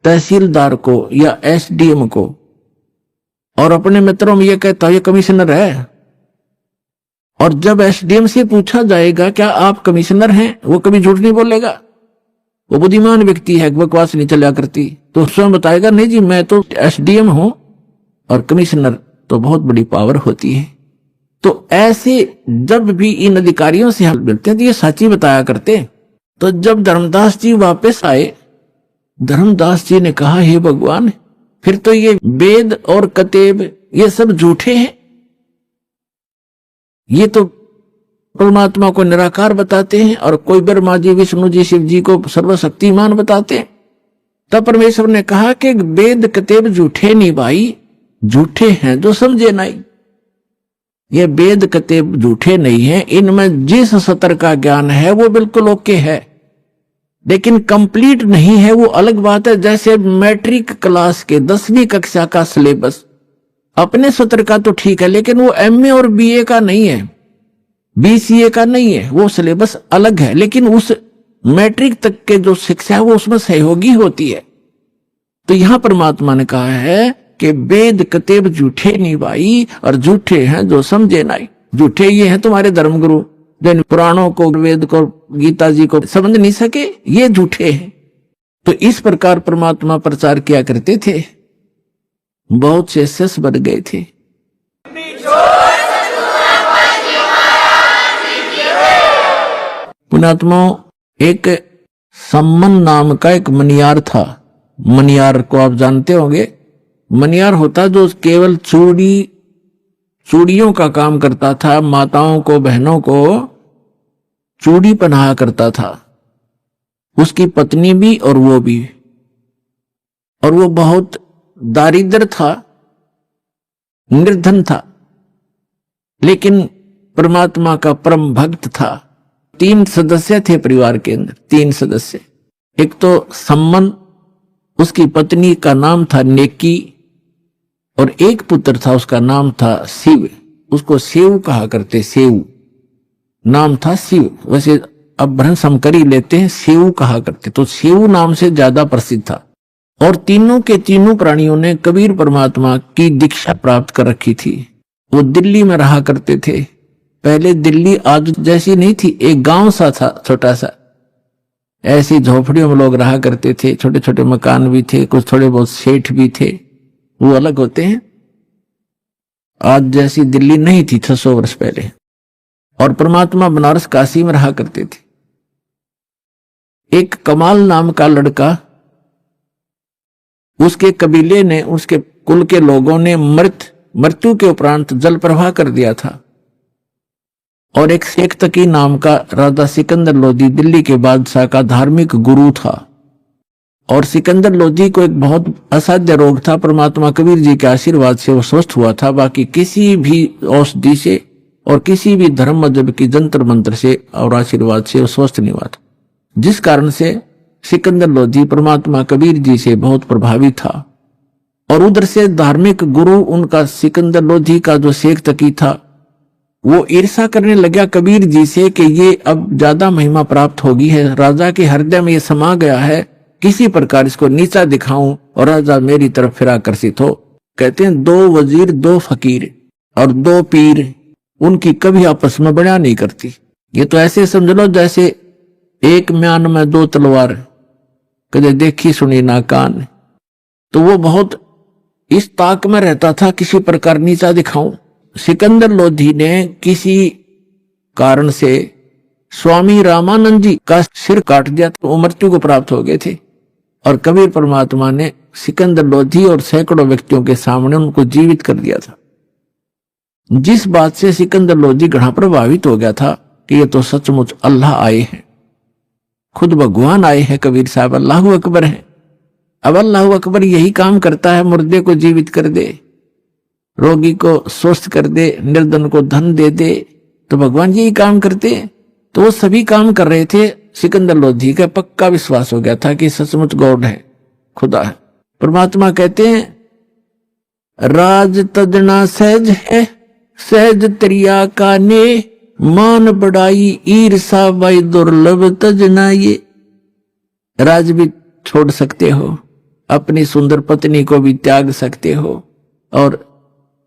तहसीलदार को या एसडीएम को और अपने मित्रों में ये कहता है ये कमिश्नर है, और जब एसडीएम से पूछा जाएगा क्या आप कमिश्नर हैं, वो कभी झूठ नहीं बोलेगा, वो बुद्धिमान व्यक्ति है, बकवास नहीं चला करती, तो स्वयं बताएगा नहीं जी मैं तो एसडीएम हूं, और कमिश्नर तो बहुत बड़ी पावर होती है। तो ऐसे जब भी इन अधिकारियों से हम मिलते हैं तो ये सच्ची बताया करते। तो जब धर्मदास जी वापस आए, धर्मदास जी ने कहा हे भगवान, फिर तो ये वेद और कतेब ये सब झूठे हैं, ये तो परमात्मा को निराकार बताते हैं और कोई ब्रह्मा जी विष्णु जी शिव जी को सर्वशक्तिमान बताते हैं। तब परमेश्वर ने कहा कि वेद कतेब झूठे नहीं भाई, झूठे हैं जो समझे नहीं। ये वेद कतेब झूठे नहीं है, इनमें जिस सत्र का ज्ञान है वो बिल्कुल ओके है, लेकिन कंप्लीट नहीं है वो अलग बात है। जैसे मैट्रिक क्लास के 10वीं कक्षा का सिलेबस अपने सत्र का तो ठीक है, लेकिन वो एमए और बीए का नहीं है, बीसीए का नहीं है, वो सिलेबस अलग है, लेकिन उस मैट्रिक तक के जो शिक्षा है वो उसमें सहयोगी होती है। तो यहां परमात्मा ने कहा है कि वेद कतेब झूठे नहीं भाई, और झूठे हैं जो समझे नहीं। झूठे ये हैं तुम्हारे धर्मगुरु जो पुराणों को, वेद को, गीता जी को समझ नहीं सके, ये झूठे हैं। तो इस प्रकार परमात्मा प्रचार किया करते थे, बहुत से शिष्य बन गए थे। पुण्यात्माओं, एक सम्मन नाम का एक मनियार था। मनियार को आप जानते होंगे, मनियार होता जो केवल चूड़ियों का काम करता था, माताओं को, बहनों को चूड़ी पहनाया करता था, उसकी पत्नी भी और वो भी। और वो बहुत दारिद्र था, निर्धन था, लेकिन परमात्मा का परम भक्त था। 3 सदस्य थे परिवार के अंदर, 3 सदस्य। एक तो सम्मन, उसकी पत्नी का नाम था नेकी, और एक पुत्र था उसका नाम था शिव, उसको सेव कहा करते, सेव नाम था शिव। वैसे अब भ्रंश हम कर ही लेते हैं, सेव कहा करते, तो सेव नाम से ज्यादा प्रसिद्ध था। और तीनों के तीनों प्राणियों ने कबीर परमात्मा की दीक्षा प्राप्त कर रखी थी। वो दिल्ली में रहा करते थे। पहले दिल्ली आज जैसी नहीं थी, एक गांव सा था छोटा सा, ऐसी झोपड़ियों में लोग रहा करते थे, छोटे छोटे मकान भी थे, कुछ थोड़े बहुत सेठ भी थे, वो अलग होते हैं। आज जैसी दिल्ली नहीं थी 600 वर्ष पहले। और परमात्मा बनारस काशी में रहा करते थे। एक कमाल नाम का लड़का, उसके कबीले ने, उसके कुल के लोगों ने मृत्यु के उपरांत जल प्रवाह कर दिया था। और एक शेख तकी नाम का राजा सिकंदर लोधी दिल्ली के बादशाह का धार्मिक गुरु था। और सिकंदर लोधी को एक बहुत असाध्य रोग था, परमात्मा कबीर जी के आशीर्वाद से वो स्वस्थ हुआ था, बाकी किसी भी औषधि से और किसी भी धर्म मजहब की जंतर मंत्र से और आशीर्वाद से वो स्वस्थ नहीं हुआ था। जिस कारण से सिकंदर लोधी परमात्मा कबीर जी से बहुत प्रभावित था। और उधर से धार्मिक गुरु उनका सिकंदर लोधी का जो शेख तकी था, वो ईर्षा करने लगा कबीर जी से कि ये अब ज्यादा महिमा प्राप्त होगी है, राजा के हृदय में ये समा गया है, किसी प्रकार इसको नीचा दिखाऊं और राजा मेरी तरफ फिर आकर्षित हो। कहते हैं 2 वजीर 2 फकीर और 2 पीर, उनकी कभी आपस में बड़ा नहीं करती। ये तो ऐसे समझ लो जैसे एक म्यान में 2 तलवार, कदे देखी सुनी ना कान। तो वो बहुत इस ताक में रहता था, किसी प्रकार नीचा दिखाऊं। सिकंदर लोधी ने किसी कारण से स्वामी रामानंद जी का सिर काट दिया, तो वो मृत्यु को प्राप्त हो गए थे। और कबीर परमात्मा ने सिकंदर लोधी और सैकड़ों व्यक्तियों के सामने उनको जीवित कर दिया था। जिस बात से सिकंदर लोधी घना प्रभावित हो गया था कि ये तो सचमुच अल्लाह आए हैं, खुद भगवान आए हैं, कबीर साहब अल्लाहु अकबर है। अब अल्लाहु अकबर यही काम करता है, मुर्दे को जीवित कर दे, रोगी को स्वस्थ कर दे, निर्धन को धन दे दे, तो भगवान यही काम करते हैं। तो वो सभी काम कर रहे थे। सिकंदर लोधी का पक्का विश्वास हो गया था कि सचमुच गॉड है, खुदा है। परमात्मा कहते हैं राज तजना सहज है, सहज त्रिया का ने, मान बढ़ाई ईर्षा बाई दुर्लभ तजना। ये राज भी छोड़ सकते हो, अपनी सुंदर पत्नी को भी त्याग सकते हो। और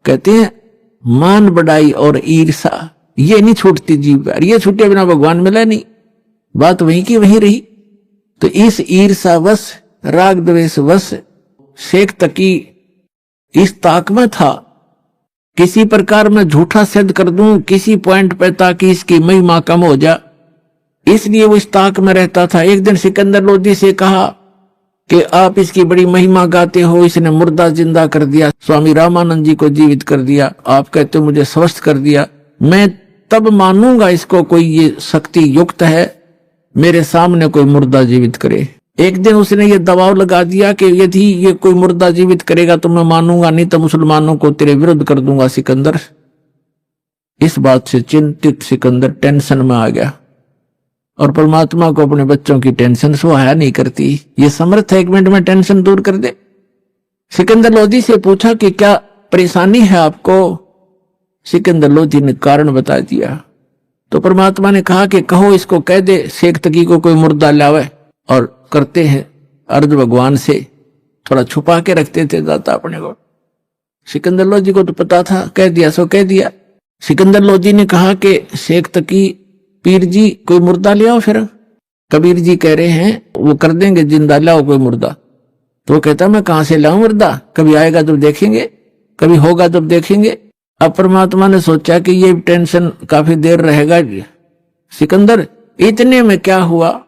कहते हैं मान बढ़ाई और ईर्षा ये नहीं छूटती जीव पर, ये छूटे बिना भगवान मिला नहीं, बात वहीं की वहीं रही। तो इस ईर्षावश राग द्वेषवश शेख तकी इस ताक में था, किसी प्रकार मैं झूठा सिद्ध कर दूं किसी पॉइंट पे ताकि इसकी महिमा कम हो जा, इसलिए वो इस ताक में रहता था। एक दिन सिकंदर लोदी से कहा कि आप इसकी बड़ी महिमा गाते हो, इसने मुर्दा जिंदा कर दिया, स्वामी रामानंद जी को जीवित कर दिया, आप कहते हो मुझे स्वस्थ कर दिया, मैं तब मानूंगा इसको कोई ये शक्ति युक्त है, मेरे सामने कोई मुर्दा जीवित करे। एक दिन उसने ये दबाव लगा दिया कि यदि ये कोई मुर्दा जीवित करेगा तो मैं मानूंगा, नहीं तो मुसलमानों को तेरे विरुद्ध कर दूंगा सिकंदर। इस बात से चिंतित सिकंदर टेंशन में आ गया, और परमात्मा को अपने बच्चों की टेंशन सुहाया नहीं करती, ये समर्थ है 1 मिनट में टेंशन दूर कर दे। सिकंदर लोदी से पूछा कि क्या परेशानी है आपको? सिकंदर लोदी ने कारण बता दिया। तो परमात्मा ने कहा कि कहो इसको कह दे शेख तकी को कोई मुर्दा लावे, और करते हैं अर्ज भगवान से थोड़ा छुपा के रखते थे दाता अपने को। सिकंदर लोदी को तो पता था, कह दिया सो कह दिया। सिकंदर लोदी ने कहा कि शेख तकी पीर जी कोई मुर्दा ले आओ। फिर कबीर जी कह रहे हैं वो कर देंगे, जिंदा लाओ कोई मुर्दा। तो वो कहता मैं कहां से लाऊं मुर्दा, कभी आएगा जब देखेंगे, कभी होगा जब देखेंगे। अब परमात्मा ने सोचा कि ये टेंशन काफी देर रहेगा। सिकंदर इतने में क्या हुआ,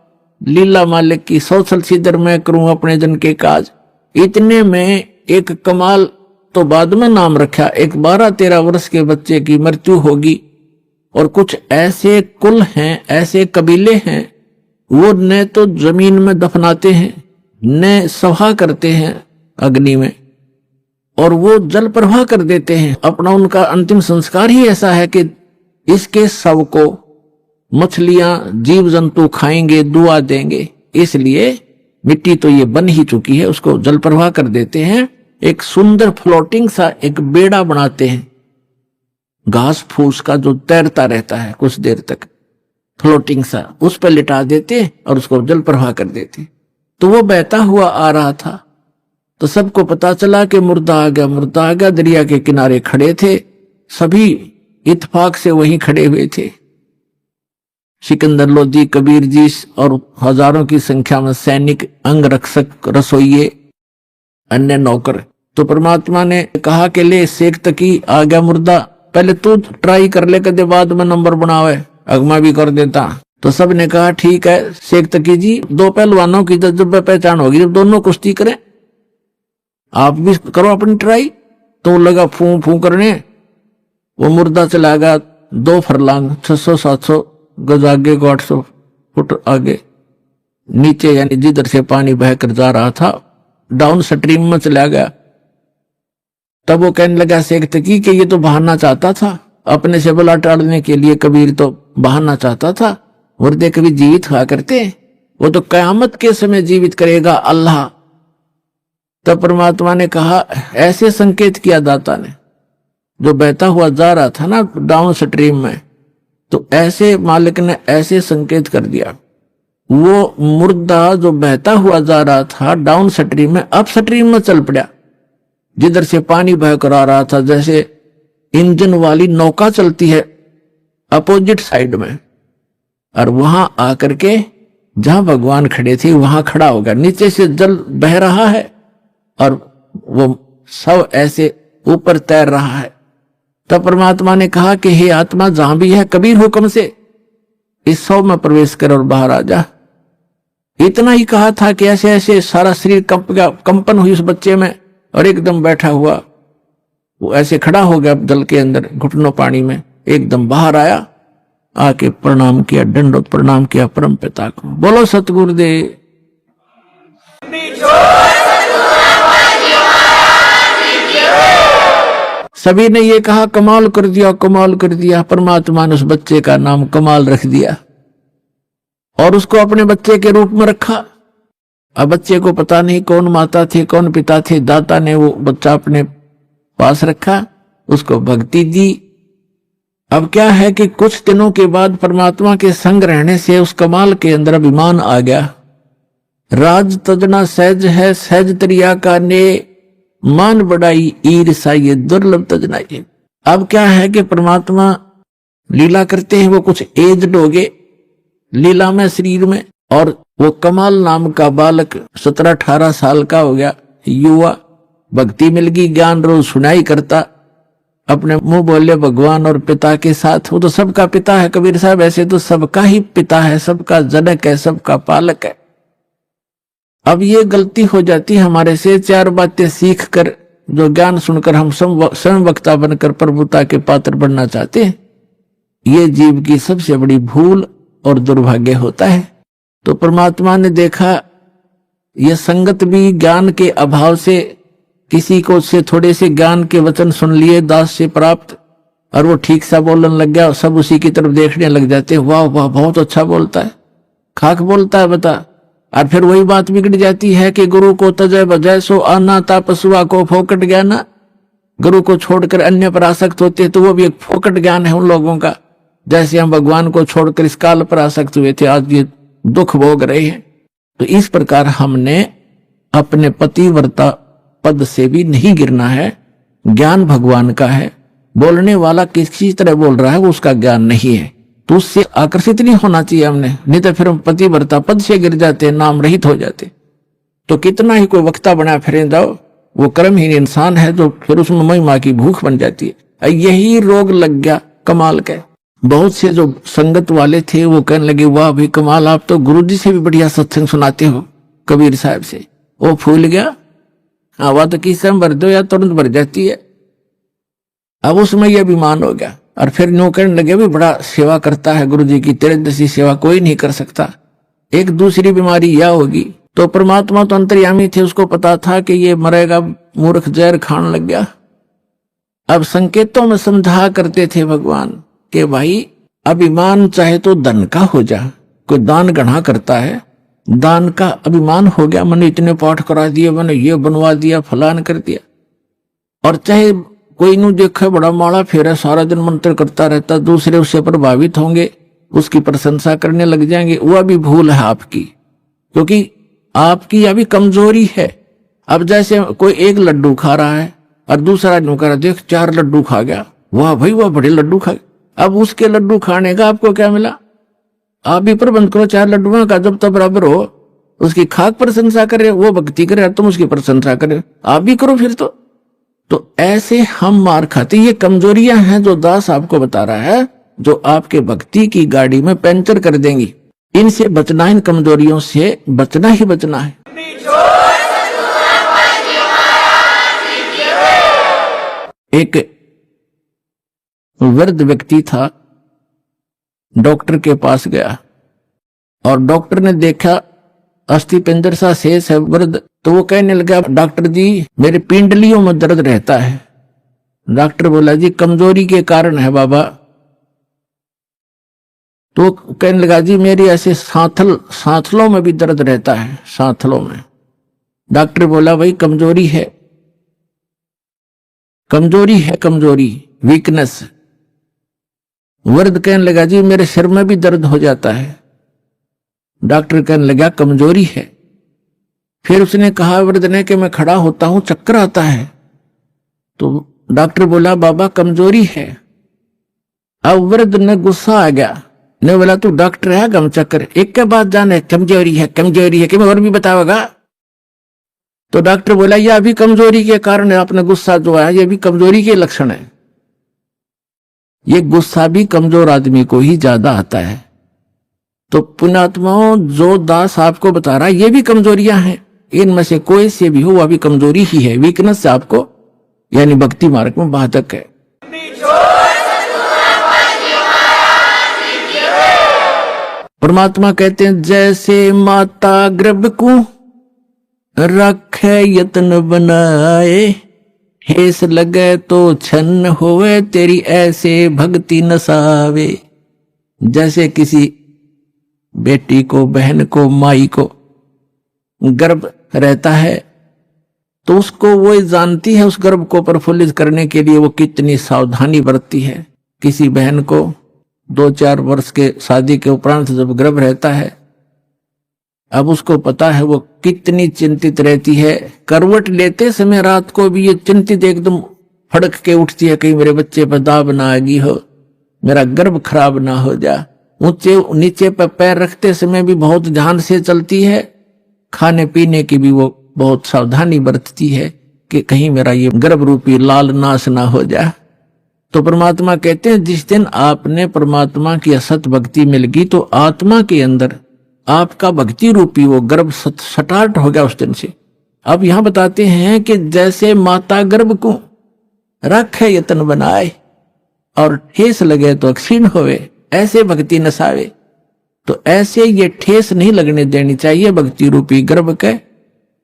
लीला मालिक की 100 साल सीधर मैं करूं अपने जन के काज। इतने में एक कमाल तो बाद में नाम रखा, एक 12-13 वर्ष के बच्चे की मृत्यु होगी। और कुछ ऐसे कुल हैं, ऐसे कबीले हैं, वो न तो जमीन में दफनाते हैं न सभा करते हैं अग्नि में, और वो जल प्रवाह कर देते हैं अपना। उनका अंतिम संस्कार ही ऐसा है कि इसके शव को मछलियां जीव जंतु खाएंगे, दुआ देंगे, इसलिए मिट्टी तो ये बन ही चुकी है, उसको जल प्रवाह कर देते हैं। एक सुंदर फ्लोटिंग सा एक बेड़ा बनाते हैं घास फूस का, जो तैरता रहता है कुछ देर तक, फ्लोटिंग सा, उस पर लिटा देते और उसको जल प्रवाह कर देते। तो वो बहता हुआ आ रहा था, तो सबको पता चला कि मुर्दा आ गया, मुर्दा आ गया। दरिया के किनारे खड़े थे, सभी इत्तेफाक से वहीं खड़े हुए थे। सिकंदर लोदी, कबीर जी और हजारों की संख्या में सैनिक, अंग रक्षक, रसोइये, अन्य नौकर। तो परमात्मा ने कहा कि ले शेख तकी आ गया मुर्दा, पहले तू ट्राई कर ले, कदे बाद में नंबर बनावे, अगमा भी कर देता। तो सब ने कहा ठीक है शेख तकी जी, 2 पहलवानों की जब पहचान होगी, जब दोनों कुश्ती करें, आप भी करो अपनी ट्राई। तो लगा फू फू करने, वो मुर्दा चला गया 2 फरलांग 600-700 गज आगे को 800 फुट आगे नीचे, यानी जिधर से पानी बहकर जा रहा था डाउन स्ट्रीम में चला गया। तब वो कहने लगा शेख तकी कि ये तो बहाना चाहता था, अपने से बला टालने के लिए कबीर तो बहाना चाहता था, मुर्दे कभी जीवित हुआ करते, वो तो कयामत के समय जीवित करेगा अल्लाह। तब परमात्मा ने कहा, ऐसे संकेत किया दाता ने, जो बहता हुआ जा रहा था ना डाउन स्ट्रीम में, तो ऐसे मालिक ने ऐसे संकेत कर दिया, वो मुर्दा जो बहता हुआ जा रहा था डाउन स्ट्रीम में, अप स्ट्रीम में चल पड़ा, जिधर से पानी बहकर आ रहा था, जैसे इंजन वाली नौका चलती है अपोजिट साइड में, और वहां आकर के जहां भगवान खड़े थे वहां खड़ा हो गया। नीचे से जल बह रहा है और वो सब ऐसे ऊपर तैर रहा है। तब परमात्मा ने कहा कि हे आत्मा, जहां भी है कबीर हुक्म से इस शव में प्रवेश कर और बाहर आ जा। इतना ही कहा था कि ऐसे ऐसे सारा शरीर कंप गया, कंपन हुई उस बच्चे में, और एकदम बैठा हुआ वो ऐसे खड़ा हो गया जल के अंदर, घुटनों पानी में, एकदम बाहर आया, आके प्रणाम किया, दंडोत प्रणाम किया परम पिता को। बोलो सतगुरुदेव। सभी ने ये कहा कमाल कर दिया, कमाल कर दिया। परमात्मा ने उस बच्चे का नाम कमाल रख दिया और उसको अपने बच्चे के रूप में रखा। अब बच्चे को पता नहीं कौन माता थे कौन पिता थे, दाता ने वो बच्चा अपने पास रखा, उसको भक्ति दी। अब क्या है कि कुछ दिनों के बाद परमात्मा के संग रहने से उस कमाल के अंदर अभिमान आ गया राज तजना सहज है, सहज तरिया का ने, मान बढ़ाई ईर्षा ये दुर्लभ तजना ये। अब क्या है कि परमात्मा लीला करते हैं, वो कुछ एज्ड हो गए लीला में शरीर में, और वो कमाल नाम का बालक 17-18 साल का हो गया, युवा, भक्ति मिल गई, ज्ञान रोज सुनाई करता, अपने मुंह बोले भगवान और पिता के साथ। वो तो सबका पिता है कबीर साहब, ऐसे तो सबका ही पिता है, सबका जनक है, सबका पालक है। अब ये गलती हो जाती है हमारे से, 4 बातें सीख कर, जो ज्ञान सुनकर हम स्वयं वक्ता बनकर प्रभुता के पात्र बनना चाहते हैं, ये जीव की सबसे बड़ी भूल और दुर्भाग्य होता है। तो परमात्मा ने देखा यह संगत भी ज्ञान के अभाव से, किसी को से थोड़े से ज्ञान के वचन सुन लिए दास से प्राप्त, और वो ठीक सा बोलने लग गया, सब उसी की तरफ देखने लग जाते, वाह वाह बहुत अच्छा बोलता है, खाक बोलता है बता। और फिर वही बात बिगड़ जाती है कि गुरु को तजय बजय सो आना था, पशुआ को फोकट ज्ञान। गुरु को छोड़कर अन्य पर आसक्त होते तो वो भी एक फोकट ज्ञान है उन लोगों का, जैसे हम भगवान को छोड़कर इस काल पर आसक्त हुए थे, आज ये दुख भोग रहे हैं। तो इस प्रकार हमने अपने पतिव्रता पद से भी नहीं गिरना है। ज्ञान भगवान का है, बोलने वाला किसी तरह बोल रहा है वो उसका ज्ञान नहीं है, तो उससे आकर्षित नहीं होना चाहिए हमने, नहीं तो फिर हम पतिव्रता पद से गिर जाते, नाम रहित हो जाते। तो कितना ही कोई वक्ता बना फिरे जाओ, वो कर्महीन इंसान है, तो फिर उसमें महिमा की भूख बन जाती है। यही रोग लग गया कमाल का। बहुत से जो संगत वाले थे वो कहने लगे, वाह भाई कमाल, आप तो गुरु जी से भी बढ़िया सत्संग सुनाते हो कबीर साहब से। वो फूल गया, हवा तो किस समय भर दो या तुरंत भर जाती है। अब उसमें यह अभिमान हो गया, और फिर नो कहने लगे भी बड़ा सेवा करता है गुरु जी की, तेरे जैसी सेवा कोई नहीं कर सकता। एक दूसरी बीमारी यह होगी, तो परमात्मा तो अंतर्यामी थे, उसको पता था कि ये मरेगा, मूर्ख जहर खाने लग गया। अब संकेतों में समझा करते थे भगवान कि भाई अभिमान चाहे तो धन का हो जा, कोई दान गढ़ा करता है, दान का अभिमान हो गया, मैंने इतने पाठ करा दिए, मैंने ये बनवा दिया, फलान कर दिया। और चाहे कोई नू देखे बड़ा माड़ा फेरा, सारा दिन मंत्र करता रहता, दूसरे उससे प्रभावित होंगे, उसकी प्रशंसा करने लग जाएंगे, वह भी भूल है आपकी, क्योंकि आपकी अभी कमजोरी है। अब जैसे कोई एक लड्डू खा रहा है और दूसरा आदमी कह रहा देख 4 लड्डू खा गया, वाह भाई वाह बड़े लड्डू खा गया। अब उसके लड्डू खाने का आपको क्या मिला? आप भी प्रबंध करो 4 लड्डुओं का, जब तक बराबर हो, उसकी खाक प्रशंसा करे, वो भक्ति करे, तुम उसकी प्रशंसा करे, आप भी करो फिर तो ऐसे हम मार खाते। ये कमजोरियां हैं जो दास आपको बता रहा है, जो आपके भक्ति की गाड़ी में पंचर कर देंगी। इनसे बचना, इन कमजोरियों से बचना ही बचना है। एक वृद्ध व्यक्ति था, डॉक्टर के पास गया और डॉक्टर ने देखा अस्थि पिंजर सा शेष है वृद्ध, तो वो कहने लगा डॉक्टर जी मेरे पिंडलियों में दर्द रहता है। डॉक्टर बोला जी कमजोरी के कारण है बाबा। तो कहने लगा जी मेरी ऐसे सांथलों में भी दर्द रहता है, सांथलों में। डॉक्टर बोला भाई कमजोरी है, कमजोरी वीकनेस। वृद्ध कहने लगा जी मेरे सिर में भी दर्द हो जाता है। डॉक्टर कहने लगा कमजोरी है। फिर उसने कहा वृद्ध ने कि मैं खड़ा होता हूं चक्कर आता है। तो डॉक्टर बोला बाबा कमजोरी है। अब वृद्ध ने गुस्सा आ गया, ने बोला तू डॉक्टर है गम चक्कर, एक के बाद जाने कमजोरी है कि मैं और भी बताओगा। तो डॉक्टर बोला यह अभी कमजोरी के कारण है, आपने गुस्सा जो आया ये भी कमजोरी के लक्षण है। ये गुस्सा भी कमजोर आदमी को ही ज्यादा आता है। तो पुण्यात्माओं जो दास आपको बता रहा है ये भी कमजोरियां हैं, इनमें से कोई से भी हो वह भी कमजोरी ही है, वीकनेस से आपको यानी भक्ति मार्ग में बाधक है। परमात्मा कहते हैं जैसे माता गर्भ को रखे यत्न बनाए, हेस लगे तो छन्न होवे तेरी ऐसे भक्ति नसावे। जैसे किसी बेटी को, बहन को, माई को गर्भ रहता है तो उसको वो जानती है, उस गर्भ को प्रफुल्लित करने के लिए वो कितनी सावधानी बरतती है। किसी बहन को 2-4 वर्ष के शादी के उपरांत जब गर्भ रहता है अब उसको पता है वो कितनी चिंतित रहती है। करवट लेते समय रात को भी ये चिंतित एकदम फड़क के उठती है, कहीं मेरे बच्चे पर दाब ना आ गई हो, मेरा गर्भ खराब ना हो जा। ऊंचे नीचे पर पैर रखते समय भी बहुत ध्यान से चलती है। खाने पीने की भी वो बहुत सावधानी बरतती है कि कहीं मेरा ये गर्भ रूपी लाल नाश ना हो जाए। तो परमात्मा कहते हैं जिस दिन आपने परमात्मा की असत भक्ति मिल गई तो आत्मा के अंदर आपका भक्ति रूपी वो गर्भ स्टार्ट हो गया उस दिन से। अब यहां बताते हैं कि जैसे माता गर्भ को रखे यतन बनाए और ठेस लगे तो क्षीण होवे, ऐसे भक्ति नसावे। तो ऐसे ये ठेस नहीं लगने देनी चाहिए भक्ति रूपी गर्भ के।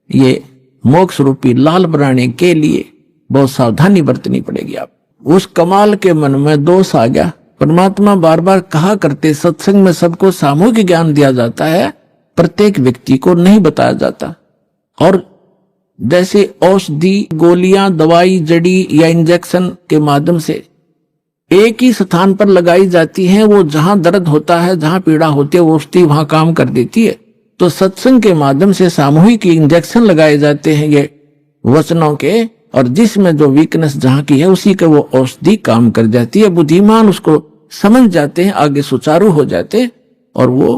ये मोक्ष रूपी लाल बनाने के लिए बहुत सावधानी बरतनी पड़ेगी। आप उस कमाल के मन में दोष आ गया। परमात्मा बार बार कहा करते सत्संग में सबको सामूहिक ज्ञान दिया जाता है, प्रत्येक व्यक्ति को नहीं बताया जाता। और जैसे औषधि गोलियां दवाई जड़ी या इंजेक्शन के माध्यम से एक ही स्थान पर लगाई जाती हैं, वो जहां दर्द होता है जहां पीड़ा होती है वो औषधि वहां काम कर देती है। तो सत्संग के माध्यम से सामूहिक इंजेक्शन लगाए जाते हैं ये वचनों के, और जिसमें जो वीकनेस जहां की है उसी के वो औषधि काम कर जाती है। बुद्धिमान उसको समझ जाते हैं, आगे सुचारू हो जाते और वो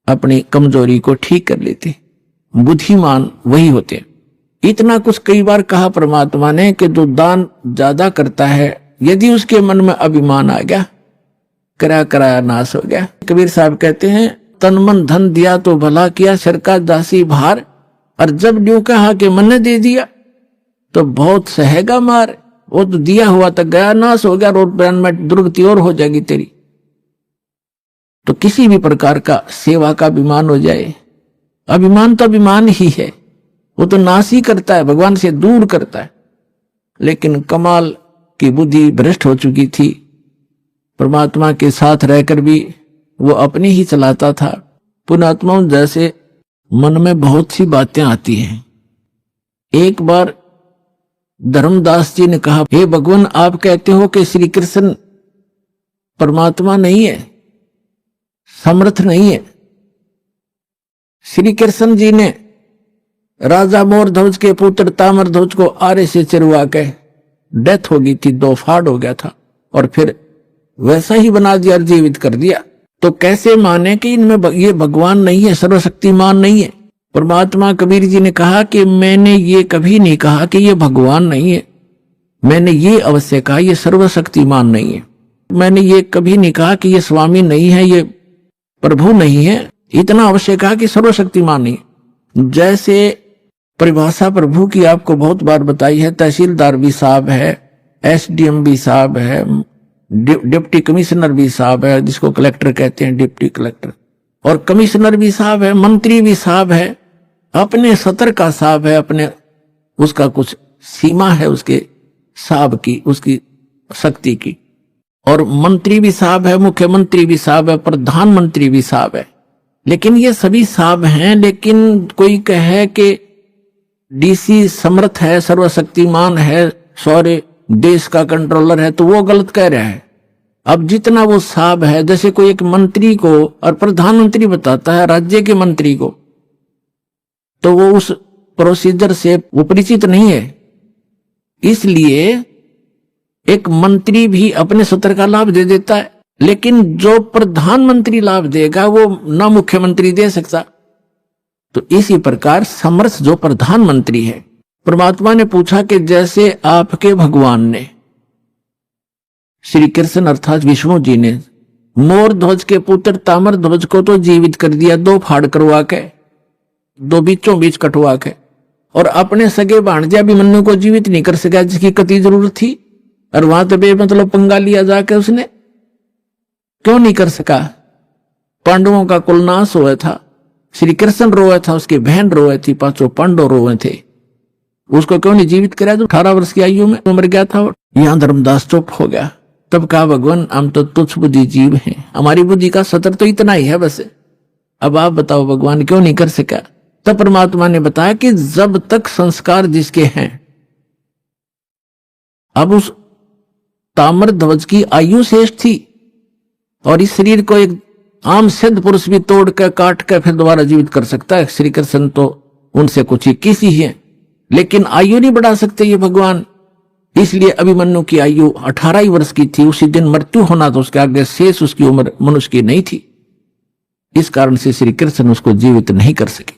अपनी कमजोरी को ठीक कर लेते। बुद्धिमान वही होते। इतना कुछ कई बार कहा परमात्मा ने कि जो दान ज्यादा करता है यदि उसके मन में अभिमान आ गया, करा कराया नाश हो गया। कबीर साहब कहते हैं तन मन धन दिया तो भला किया, सिर का दासी भार, और जब न्यू कहा कि मन ने दे दिया तो बहुत सहेगा मार। वो तो दिया हुआ तक गया, नाश हो गया, रोड पर में दुर्गति और हो जाएगी तेरी। तो किसी भी प्रकार का सेवा का अभिमान हो जाए, अभिमान तो अभिमान ही है, वो तो नाश ही करता है, भगवान से दूर करता है। लेकिन कमाल की बुद्धि भ्रष्ट हो चुकी थी, परमात्मा के साथ रहकर भी वो अपनी ही चलाता था। पुण्यात्माओं जैसे मन में बहुत सी बातें आती हैं। एक बार धर्मदास जी ने कहा, हे भगवान आप कहते हो कि श्री कृष्ण परमात्मा नहीं है, समर्थ नहीं है। श्री कृष्ण जी ने राजा मोर ध्वज के पुत्र तामर ध्वज को आरे से चिरवा के डेथ हो गई थी, दो फाड़ हो गया था, और फिर वैसा ही बना दिया और जीवित कर दिया। तो कैसे माने कि इनमें ये भगवान नहीं है, सर्वशक्तिमान नहीं है। परमात्मा कबीर जी ने कहा कि मैंने ये कभी नहीं कहा कि ये भगवान नहीं है, मैंने ये अवश्य कहा ये सर्वशक्तिमान नहीं है। मैंने ये कभी नहीं कहा कि ये स्वामी नहीं है, ये प्रभु नहीं है, इतना अवश्य कहा कि सर्वशक्तिमान नहीं है। जैसे परिभाषा प्रभु की आपको बहुत बार बताई है, तहसीलदार भी साहब है, एसडीएम भी साहब है, डिप्टी कमिश्नर भी साहब है, जिसको कलेक्टर कहते हैं, डिप्टी कलेक्टर, और कमिश्नर भी साहब है, मंत्री भी साहब है, अपने सतर का साहब है, अपने उसका कुछ सीमा है उसके साहब की, उसकी शक्ति की। और मंत्री भी साहब है, मुख्यमंत्री भी साहब है, प्रधानमंत्री भी साहब है। लेकिन ये सभी साहब हैं, लेकिन कोई कहे कि डीसी समर्थ है, सर्वशक्तिमान है, सारे देश का कंट्रोलर है, तो वो गलत कह रहा है। अब जितना वो साहब है, जैसे कोई एक मंत्री को और प्रधानमंत्री बताता है राज्य के मंत्री को, तो वो उस प्रोसीजर से वो परिचित नहीं है। इसलिए एक मंत्री भी अपने सत्र का लाभ दे देता है, लेकिन जो प्रधानमंत्री लाभ देगा वो ना मुख्यमंत्री दे सकता। तो इसी प्रकार समर्थ जो प्रधानमंत्री है, परमात्मा ने पूछा कि जैसे आपके भगवान ने, श्री कृष्ण अर्थात विष्णु जी ने, मोर ध्वज के पुत्र तामर ध्वज को तो जीवित कर दिया, दो फाड़ करवा के, दो बीचों बीच कटवा के, और अपने सगे भाणजे अभिमन्यु को जीवित नहीं कर सका जिसकी कति जरूरत थी, और वहां तो बेमतलब पंगा लिया जाके उसने क्यों नहीं कर सका। पांडवों का कुल नाश हुआ था, श्री कृष्ण रोए था, उसकी बहन रोए थी, पांचों पांडव रोए थे, उसको क्यों नहीं जीवित कराया जो 18 वर्ष की आयु में मर गया था। यहां धर्मदास चुप हो गया। तब कहा भगवान हम तो तुच्छ बुद्धि जीव हैं, हमारी बुद्धि का सतर तो इतना ही है बस, अब आप बताओ भगवान क्यों नहीं कर सका। तब परमात्मा ने बताया कि जब तक संस्कार जिसके हैं, अब उस ताम्र ध्वज की आयु शेष थी और इस शरीर को एक आम सिद्ध पुरुष भी तोड़ कर काट कर फिर दोबारा जीवित कर सकता है। श्री कृष्ण तो उनसे कुछ 21 ही है, लेकिन आयु नहीं बढ़ा सकते ये भगवान। इसलिए अभिमन्यु की आयु 18 ही वर्ष की थी। उसी दिन मृत्यु होना तो उसके आगे शेष उसकी उम्र मनुष्य की नहीं थी। इस कारण से श्री कृष्ण उसको जीवित नहीं कर सके।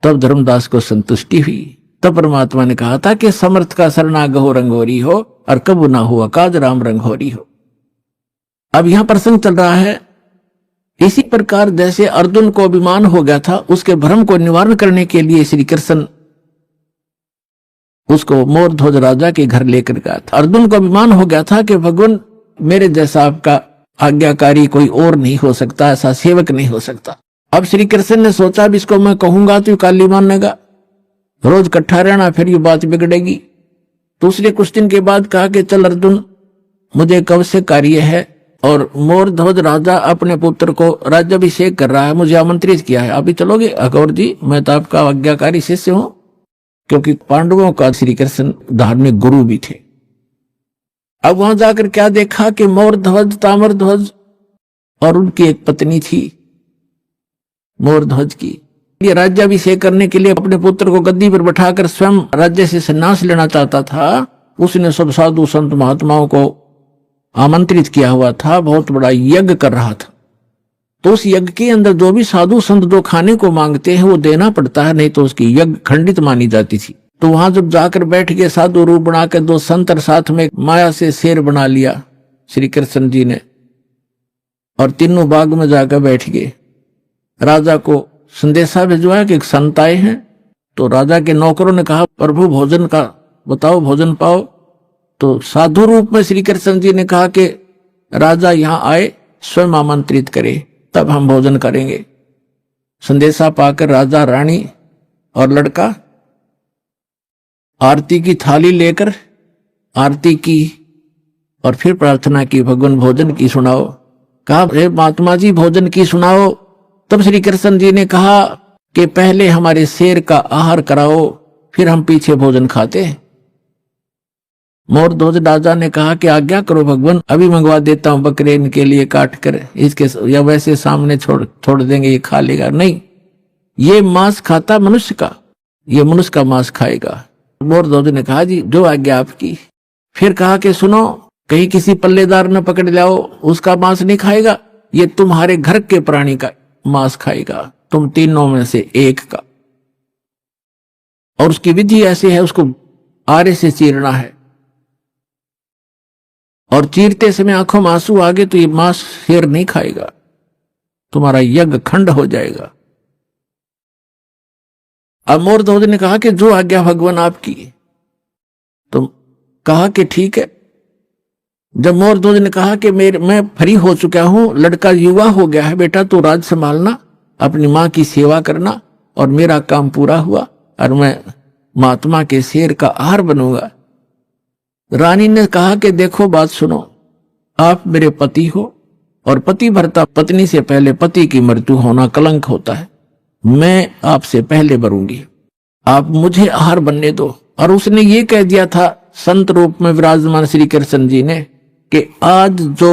तब धर्मदास को संतुष्टि हुई। तब परमात्मा ने कहा था कि समर्थ का शरणागहो रंगोरी हो और कबू ना हुआ काज राम रंगोरी हो। अब यहां प्रसंग चल रहा है, इसी प्रकार जैसे अर्जुन को अभिमान हो गया था, उसके भ्रम को निवारण करने के लिए श्री कृष्ण उसको मोर ध्वज राजा के घर लेकर गया था। अर्जुन को अभिमान हो गया था कि भगवान मेरे जैसा आपका आज्ञाकारी कोई और नहीं हो सकता, ऐसा सेवक नहीं हो सकता। अब श्री कृष्ण ने सोचा अब इसको मैं कहूंगा तो काली मानेगा, रोज इकट्ठा रहना, फिर ये बात बिगड़ेगी। तो उसने कुछ दिन के बाद कहा कि चल अर्जुन, मुझे कब से कार्य है और मोर ध्वज राजा अपने पुत्र को राज्याभिषेक कर रहा है, मुझे आमंत्रित किया है, अभी चलोगे? अघोर जी, मैं तो आपका आज्ञाकारी शिष्य हूं, क्योंकि पांडवों का श्री कृष्ण धार्मिक गुरु भी थे। अब वहां जाकर क्या देखा कि मोर ध्वज, ताम्र ध्वज और उनकी एक पत्नी थी मोर ध्वज की। ये राज्याभिषेक करने के लिए अपने पुत्र को गद्दी पर बैठाकर स्वयं राज्य से संन्यास लेना चाहता था। उसने सब साधु संत महात्माओं को आमंत्रित किया हुआ था, बहुत बड़ा यज्ञ कर रहा था। तो उस यज्ञ के अंदर जो भी साधु संत जो खाने को मांगते हैं वो देना पड़ता है, नहीं तो उसकी यज्ञ खंडित मानी जाती थी। तो वहां जब जाकर बैठ गए साधु रूप बनाकर, दो संतर साथ में माया से शेर बना लिया श्री कृष्ण जी ने, और तीनों बाग में जाकर बैठ गए। राजा को संदेशा भिजवाया कि एक संत आए हैं। तो राजा के नौकरों ने कहा प्रभु भोजन का बताओ, भोजन पाओ। तो साधु रूप में श्री कृष्ण जी ने कहा कि राजा यहाँ आए, स्वयं आमंत्रित करे, तब हम भोजन करेंगे। संदेशा पाकर राजा, रानी और लड़का आरती की थाली लेकर आरती की और फिर प्रार्थना की, भगवान भोजन की सुनाओ। कहा हे महात्मा जी भोजन की सुनाओ। तब श्री कृष्ण जी ने कहा कि पहले हमारे शेर का आहार कराओ, फिर हम पीछे भोजन खाते हैं। मोर ध्वज राजा ने कहा कि आज्ञा करो भगवान, अभी मंगवा देता हूं बकरे इनके लिए काट कर, इसके या वैसे सामने छोड़ देंगे, ये खा लेगा। नहीं, ये मांस खाता मनुष्य का, ये मनुष्य का मांस खाएगा। मोर ध्वज ने कहा जी जो आज्ञा आपकी। फिर कहा कि सुनो, कहीं किसी पल्लेदार न पकड़ लाओ, उसका मांस नहीं खाएगा, ये तुम्हारे घर के प्राणी का मांस खाएगा, तुम तीनों में से एक का। और उसकी विधि ऐसी है, उसको आरे से चीरना है, और चीरते समय आंखों में आंसू आ गए तो ये मांस शेर नहीं खाएगा, तुम्हारा यज्ञ खंड हो जाएगा। अब मोर ध्वज ने कहा कि जो आज्ञा भगवान आपकी। तो कहा कि ठीक है। जब मोर ध्वज ने कहा कि मैं फ्री हो चुका हूं, लड़का युवा हो गया है, बेटा तो राज संभालना, अपनी मां की सेवा करना, और मेरा काम पूरा हुआ और मैं महात्मा के शेर का आहार बनूंगा। रानी ने कहा कि देखो बात सुनो, आप मेरे पति हो और पति भरता पत्नी से पहले पति की मृत्यु होना कलंक होता है, मैं आपसे पहले मरूंगी, आप मुझे आहार बनने दो। और उसने ये कह दिया था संत रूप में विराजमान श्री कृष्ण जी ने कि आज जो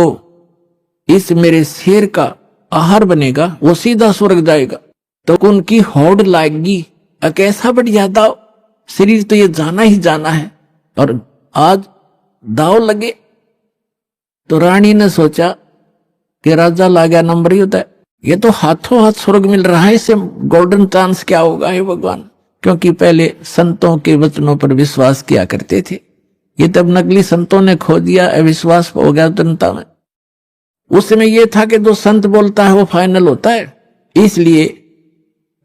इस मेरे शेर का आहार बनेगा वो सीधा स्वर्ग जाएगा। तो उनकी होड़ लाएगी, कैसा बढ़िया दाव, शरीर तो ये जाना ही जाना है और आज दाव लगे। तो रानी ने सोचा कि राजा ला गया नंबर ही होता है, ये तो हाथों हाथ स्वर्ग मिल रहा है, इससे गोल्डन चांस क्या होगा हे भगवान। क्योंकि पहले संतों के वचनों पर विश्वास किया करते थे, ये तब नकली संतों ने खो दिया, अविश्वास हो गया जनता में। उस समय ये था कि जो संत बोलता है वो फाइनल होता है। इसलिए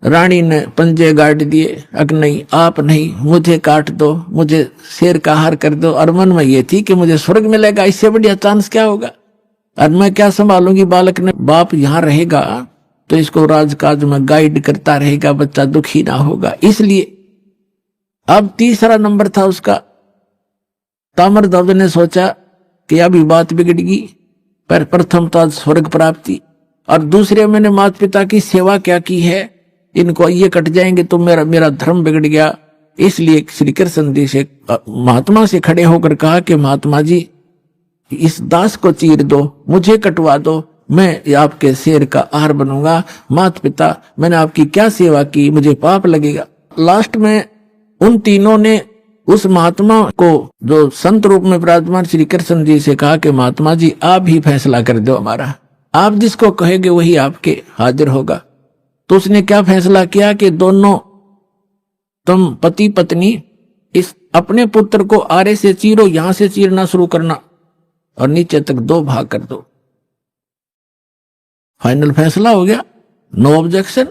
रानी ने पंजे गाड़ दिए, अग नहीं आप नहीं, मुझे काट दो, मुझे शेर का आहार कर दो। और मन में ये थी कि मुझे स्वर्ग मिलेगा, इससे बढ़िया चांस क्या होगा, और मैं क्या संभालूंगी। बालक ने बाप यहाँ रहेगा तो इसको राजकाज में गाइड करता रहेगा, बच्चा दुखी ना होगा। इसलिए अब तीसरा नंबर था उसका। ताम्रध्वज ने सोचा कि अभी बात बिगड़गी, पर प्रथम तो स्वर्ग प्राप्ति और दूसरे मैंने माता पिता की सेवा क्या की है, इनको ये कट जाएंगे तो मेरा धर्म बिगड़ गया। इसलिए श्री कृष्ण जी से महात्मा से खड़े होकर कहा कि महात्मा जी इस दास को चीर दो, मुझे कटवा दो, मैं आपके शेर का आहार बनूंगा। माता पिता, मैंने आपकी क्या सेवा की, मुझे पाप लगेगा। लास्ट में उन तीनों ने उस महात्मा को, जो संत रूप में विराजमान श्री कृष्ण जी से कहा कि महात्मा जी आप ही फैसला कर दो हमारा, आप जिसको कहेंगे वही आपके हाजिर होगा। तो उसने क्या फैसला किया कि दोनों, तुम पति पत्नी इस अपने पुत्र को आरे से चीरो, यहां से चीरना शुरू करना और नीचे तक 2 भाग कर दो। फाइनल फैसला हो गया, नो ऑब्जेक्शन।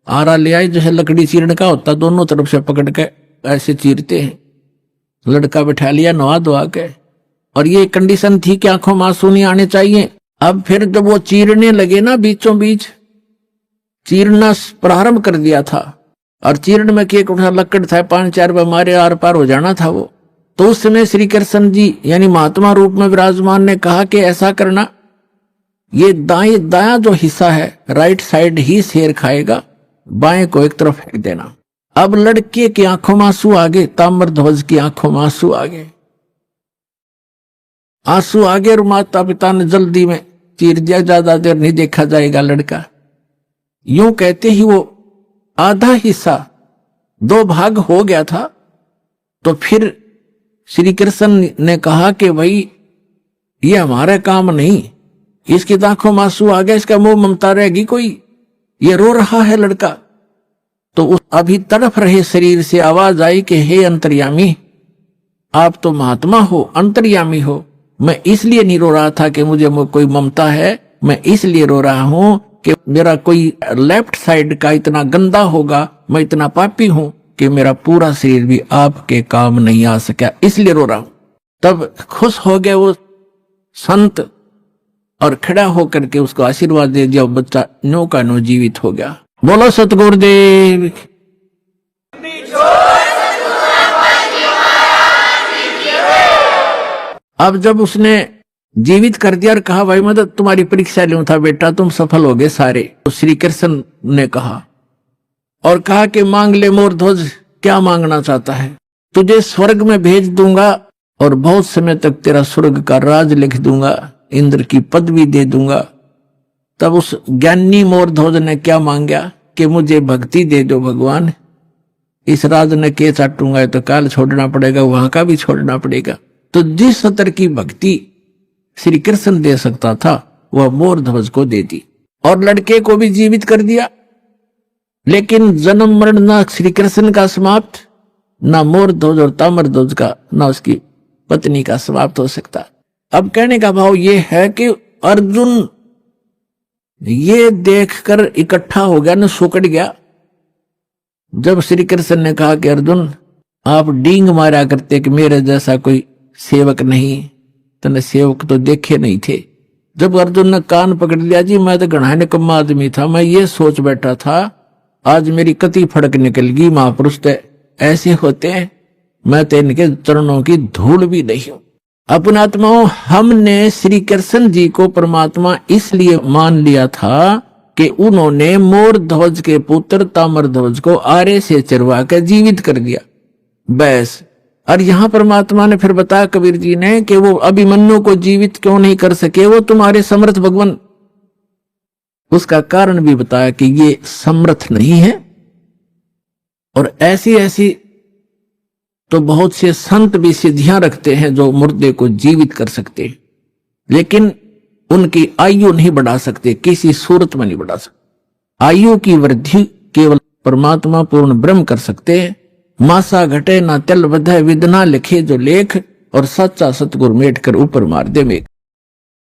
आरा ले आई, जैसे लकड़ी चीरने का होता, दोनों तरफ से पकड़ के ऐसे चीरते हैं। लड़का बैठा लिया नवा धोआ के, और ये कंडीशन थी कि आंखों में आंसू नहीं आने चाहिए। अब फिर जब वो चीरने लगे ना, बीचों बीच चीरना प्रारंभ कर दिया था, और चीरण में केक उठा लकड़ था, 5-4 मारे आर पार हो जाना था वो। तो उस समय श्री कृष्ण जी यानी महात्मा रूप में विराजमान ने कहा कि ऐसा करना, ये दायां जो हिस्सा है राइट साइड ही शेर खाएगा, बाएं को एक तरफ फेंक देना। अब लड़के की आंखों में आंसू आ गए, ताम्रध्वज की आंखों में आंसू आ गए, आंसू आ गए। और माता पिता ने जल्दी में चीर दिया, ज्यादा देर नहीं देखा जाएगा लड़का। यूं कहते ही वो आधा हिस्सा 2 भाग हो गया था। तो फिर श्री कृष्ण ने कहा कि भाई ये हमारा काम नहीं, इसकी आंखों में आंसू आ गया, इसका मोह ममता रहेगी कोई, ये रो रहा है लड़का। तो उस अभी तड़फ रहे शरीर से आवाज आई कि हे अंतर्यामी, आप तो महात्मा हो, अंतर्यामी हो, मैं इसलिए नहीं रो रहा था कि मुझे कोई ममता है, मैं इसलिए रो रहा हूं कि मेरा कोई लेफ्ट साइड का इतना गंदा होगा, मैं इतना पापी हूं कि मेरा पूरा शरीर भी आपके काम नहीं आ सका, इसलिए रो रहा हूं। तब खुश हो गए वो संत और खड़ा होकर के उसको आशीर्वाद दे दिया। बच्चा नो का नो जीवित हो गया। बोलो सतगुरुदेव। अब जब उसने जीवित कर दिया और कहा भाई मैं तो तुम्हारी परीक्षा लूं था बेटा, तुम सफल हो गए सारे, तो श्री कृष्ण ने कहा और कहा कि मांग ले मोर ध्वज, क्या मांगना चाहता है, तुझे स्वर्ग में भेज दूंगा और बहुत समय तक तेरा स्वर्ग का राज लिख दूंगा, इंद्र की पदवी दे दूंगा। तब उस ज्ञानी मोर ध्वज ने क्या मांगा कि मुझे भक्ति दे दो भगवान, इस राज ने के चाटूंगा तो काल छोड़ना पड़ेगा, वहां का भी छोड़ना पड़ेगा। तो जिस स्तर की भक्ति श्री कृष्ण दे सकता था वह मोर ध्वज को दे दी और लड़के को भी जीवित कर दिया। लेकिन जन्म मरण ना श्री कृष्ण का समाप्त, ना मोर ध्वज और ताम्र ध्वज का, ना उसकी पत्नी का समाप्त हो सकता। अब कहने का भाव ये है कि अर्जुन ये देखकर इकट्ठा हो गया न, सुकड़ गया। जब श्री कृष्ण ने कहा कि अर्जुन आप डींग मारा करते कि मेरे जैसा कोई सेवक नहीं, तने सेवक तो देखे नहीं थे। जब अर्जुन ने कान पकड़ लिया, जी मैं तो घना निकम्मा आदमी था, मैं ये सोच बैठा था आज मेरी कति फड़क निकल गई, महापुरुष तो ऐसे होते हैं, मैं तो इनके चरणों की धूल भी नहीं हूं। अपने आत्माओं, हमने श्री कृष्ण जी को परमात्मा इसलिए मान लिया था कि उन्होंने मोर ध्वज के पुत्र ताम्र ध्वज को आरे से चरवा कर जीवित कर दिया, बस। और यहां परमात्मा ने फिर बताया कबीर जी ने कि वो अभिमन्यु को जीवित क्यों नहीं कर सके, वो तुम्हारे समर्थ भगवान। उसका कारण भी बताया कि ये समर्थ नहीं है। और ऐसी ऐसी तो बहुत से संत भी सिद्धियां रखते हैं जो मुर्दे को जीवित कर सकते हैं, लेकिन उनकी आयु नहीं बढ़ा सकते, किसी सूरत में नहीं बढ़ा सकते। आयु की वृद्धि केवल परमात्मा पूर्ण ब्रह्म कर सकते हैं। मासा घटे ना तिल बधे, विदना लिखे जो लेख, और सच्चा सतगुरु मेट कर ऊपर मार दे मेघ।